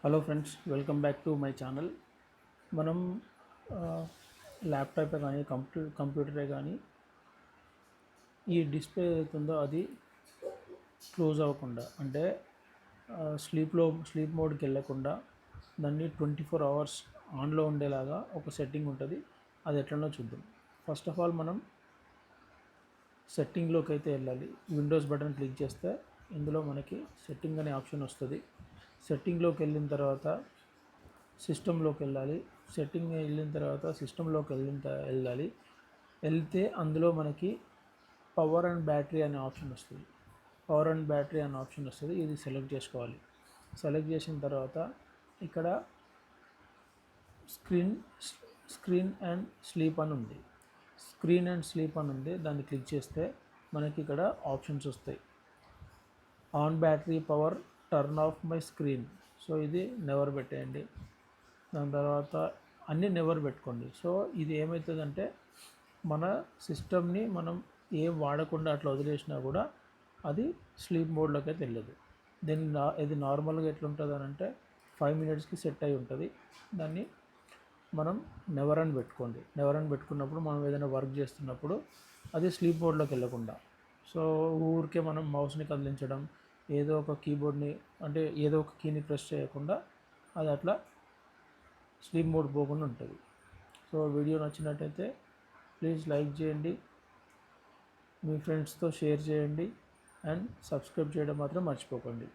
Hello friends, welcome back to my channel. మనం ల్యాప్టాపే కానీ కంప్యూటరే కానీ ఈ డిస్ప్లే అవుతుందో అది క్లోజ్ అవ్వకుండా అంటే స్లీప్ మోడ్కి వెళ్ళకుండా దాన్ని 24 hours ఆన్లో ఉండేలాగా ఒక సెట్టింగ్ ఉంటుంది. అది ఎట్లనో చూద్దాం. ఫస్ట్ ఆఫ్ ఆల్ మనం సెట్టింగ్లోకి అయితే వెళ్ళాలి. విండోస్ బటన్ క్లిక్ చేస్తే ఇందులో మనకి సెట్టింగ్ అనే ఆప్షన్ వస్తుంది. సెట్టింగ్లోకి వెళ్ళిన తర్వాత సిస్టంలోకి వెళ్ళాలి. సెట్టింగ్ వెళ్ళిన తర్వాత సిస్టంలోకి వెళ్ళాలి. వెళ్తే అందులో మనకి పవర్ అండ్ బ్యాటరీ అనే ఆప్షన్ వస్తుంది. ఇది సెలెక్ట్ చేసుకోవాలి. సెలెక్ట్ చేసిన తర్వాత ఇక్కడ స్క్రీన్ అండ్ స్లీప్ అని ఉంది. దాన్ని క్లిక్ చేస్తే మనకి ఇక్కడ ఆప్షన్స్ వస్తాయి. On battery power, turn off my screen. So ఇది నెవర్ పెట్టేయండి. దాని తర్వాత అన్నీ నెవర్ పెట్టుకోండి. సో ఇది ఏమవుతుందంటే మన సిస్టమ్ని మనం ఏం వాడకుండా అట్లా వదిలేసినా కూడా అది స్లీప్ మోడ్లోకి అయితే వెళ్ళదు. ఇది నార్మల్గా ఎట్లుంటుంది అని అంటే 5 minutesకి సెట్ అయి ఉంటుంది. దాన్ని మనం నెవర్ అని పెట్టుకోండి. నెవర్ అని పెట్టుకున్నప్పుడు మనం ఏదైనా వర్క్ చేస్తున్నప్పుడు అది స్లీప్ మోడ్లోకి వెళ్ళకుండా, సో ఊరికే మనం మౌస్ని కదిలించడం, ఏదో ఒక కీబోర్డ్ని అంటే ఏదో ఒక కీని ప్రెస్ చేయకుండా అది అట్లా స్లీప్ మోడ్ పోకుండా ఉంటుంది. సో వీడియో నచ్చినట్టయితే ప్లీజ్ లైక్ చేయండి, మీ ఫ్రెండ్స్తో షేర్ చేయండి అండ్ సబ్స్క్రైబ్ చేయడం మాత్రం మర్చిపోకండి.